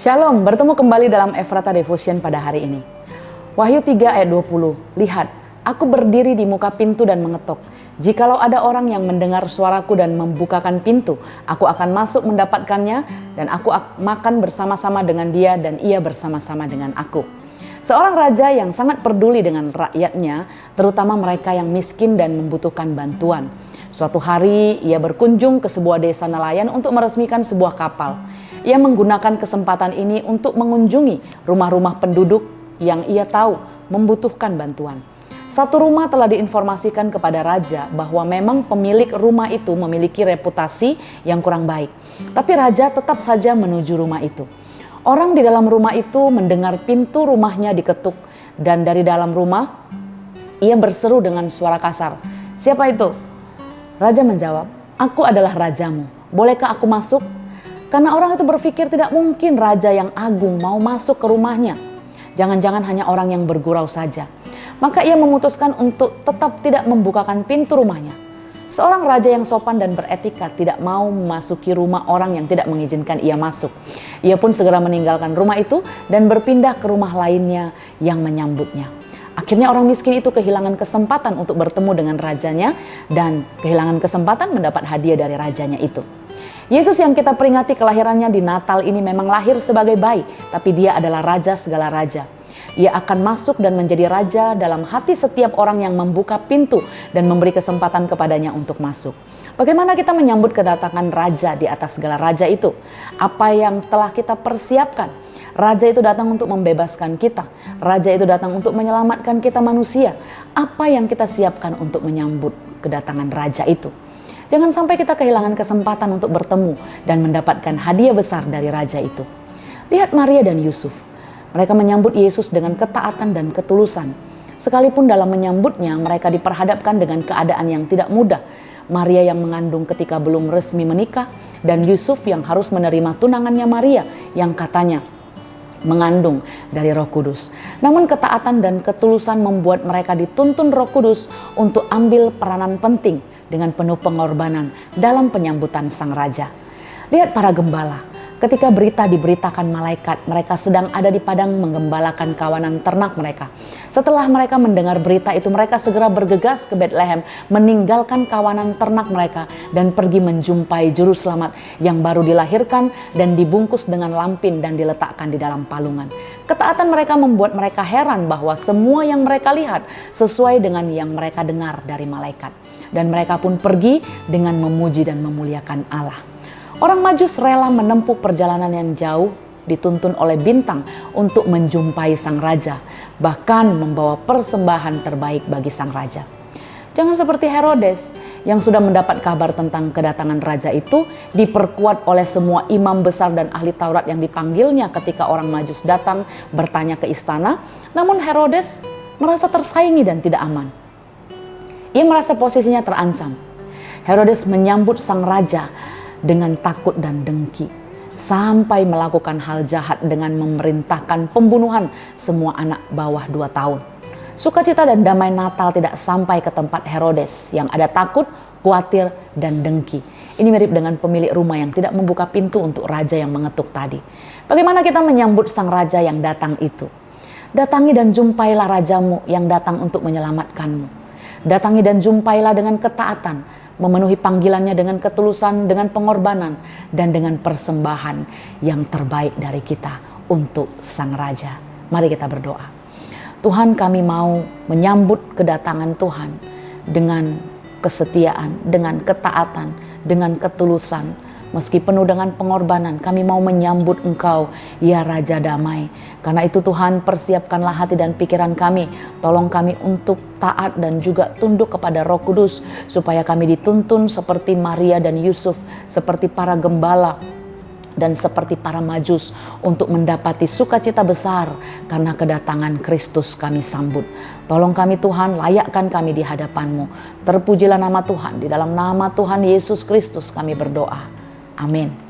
Shalom, bertemu kembali dalam Efrata Devotion pada hari ini. Wahyu 3 ayat 20, lihat, aku berdiri di muka pintu dan mengetuk. Jikalau ada orang yang mendengar suaraku dan membukakan pintu, aku akan masuk mendapatkannya dan aku makan bersama-sama dengan dia dan ia bersama-sama dengan aku. Seorang raja yang sangat peduli dengan rakyatnya, terutama mereka yang miskin dan membutuhkan bantuan. Suatu hari ia berkunjung ke sebuah desa nelayan untuk meresmikan sebuah kapal. Ia menggunakan kesempatan ini untuk mengunjungi rumah-rumah penduduk yang ia tahu membutuhkan bantuan. Satu rumah telah diinformasikan kepada raja bahwa memang pemilik rumah itu memiliki reputasi yang kurang baik. Tapi raja tetap saja menuju rumah itu. Orang di dalam rumah itu mendengar pintu rumahnya diketuk dan dari dalam rumah ia berseru dengan suara kasar. Siapa itu? Raja menjawab, aku adalah rajamu. Bolehkah aku masuk? Karena orang itu berpikir tidak mungkin raja yang agung mau masuk ke rumahnya. Jangan-jangan hanya orang yang bergurau saja. Maka ia memutuskan untuk tetap tidak membukakan pintu rumahnya. Seorang raja yang sopan dan beretika tidak mau memasuki rumah orang yang tidak mengizinkan ia masuk. Ia pun segera meninggalkan rumah itu dan berpindah ke rumah lainnya yang menyambutnya. Akhirnya orang miskin itu kehilangan kesempatan untuk bertemu dengan rajanya dan kehilangan kesempatan mendapat hadiah dari rajanya itu. Yesus yang kita peringati kelahirannya di Natal ini memang lahir sebagai bayi, tapi dia adalah raja segala raja. Ia akan masuk dan menjadi raja dalam hati setiap orang yang membuka pintu dan memberi kesempatan kepadanya untuk masuk. Bagaimana kita menyambut kedatangan raja di atas segala raja itu? Apa yang telah kita persiapkan? Raja itu datang untuk membebaskan kita. Raja itu datang untuk menyelamatkan kita manusia. Apa yang kita siapkan untuk menyambut kedatangan raja itu? Jangan sampai kita kehilangan kesempatan untuk bertemu dan mendapatkan hadiah besar dari raja itu. Lihat Maria dan Yusuf. Mereka menyambut Yesus dengan ketaatan dan ketulusan. Sekalipun dalam menyambutnya mereka diperhadapkan dengan keadaan yang tidak mudah. Maria yang mengandung ketika belum resmi menikah dan Yusuf yang harus menerima tunangannya Maria yang katanya mengandung dari Roh Kudus. Namun ketaatan dan ketulusan membuat mereka dituntun Roh Kudus untuk ambil peranan penting dengan penuh pengorbanan dalam penyambutan sang raja. Lihat para gembala, ketika berita diberitakan malaikat, mereka sedang ada di padang menggembalakan kawanan ternak mereka. Setelah mereka mendengar berita itu, mereka segera bergegas ke Betlehem, meninggalkan kawanan ternak mereka dan pergi menjumpai juru selamat yang baru dilahirkan dan dibungkus dengan lampin dan diletakkan di dalam palungan. Ketaatan mereka membuat mereka heran bahwa semua yang mereka lihat sesuai dengan yang mereka dengar dari malaikat. Dan mereka pun pergi dengan memuji dan memuliakan Allah. Orang Majus rela menempuh perjalanan yang jauh dituntun oleh bintang untuk menjumpai sang raja, bahkan membawa persembahan terbaik bagi sang raja. Jangan seperti Herodes yang sudah mendapat kabar tentang kedatangan raja itu, diperkuat oleh semua imam besar dan ahli Taurat yang dipanggilnya ketika orang Majus datang bertanya ke istana. Namun Herodes merasa tersaingi dan tidak aman. Ia merasa posisinya terancam. Herodes menyambut sang raja dengan takut dan dengki, sampai melakukan hal jahat dengan memerintahkan pembunuhan semua anak bawah 2 tahun. Sukacita dan damai Natal tidak sampai ke tempat Herodes yang ada takut, khawatir, dan dengki. Ini mirip dengan pemilik rumah yang tidak membuka pintu untuk raja yang mengetuk tadi. Bagaimana kita menyambut sang raja yang datang itu? Datangi dan jumpailah rajamu yang datang untuk menyelamatkanmu. Datangi dan jumpailah dengan ketaatan, memenuhi panggilannya dengan ketulusan, dengan pengorbanan, dan dengan persembahan yang terbaik dari kita untuk sang raja. Mari kita berdoa. Tuhan, kami mau menyambut kedatangan Tuhan dengan kesetiaan, dengan ketaatan, dengan ketulusan. Meski penuh dengan pengorbanan, kami mau menyambut Engkau, ya Raja Damai. Karena itu Tuhan, persiapkanlah hati dan pikiran kami. Tolong kami untuk taat dan juga tunduk kepada Roh Kudus, supaya kami dituntun seperti Maria dan Yusuf, seperti para gembala, dan seperti para Majus untuk mendapati sukacita besar karena kedatangan Kristus kami sambut. Tolong kami Tuhan, layakkan kami di hadapan-Mu. Terpujilah nama Tuhan, di dalam nama Tuhan Yesus Kristus kami berdoa. Amin.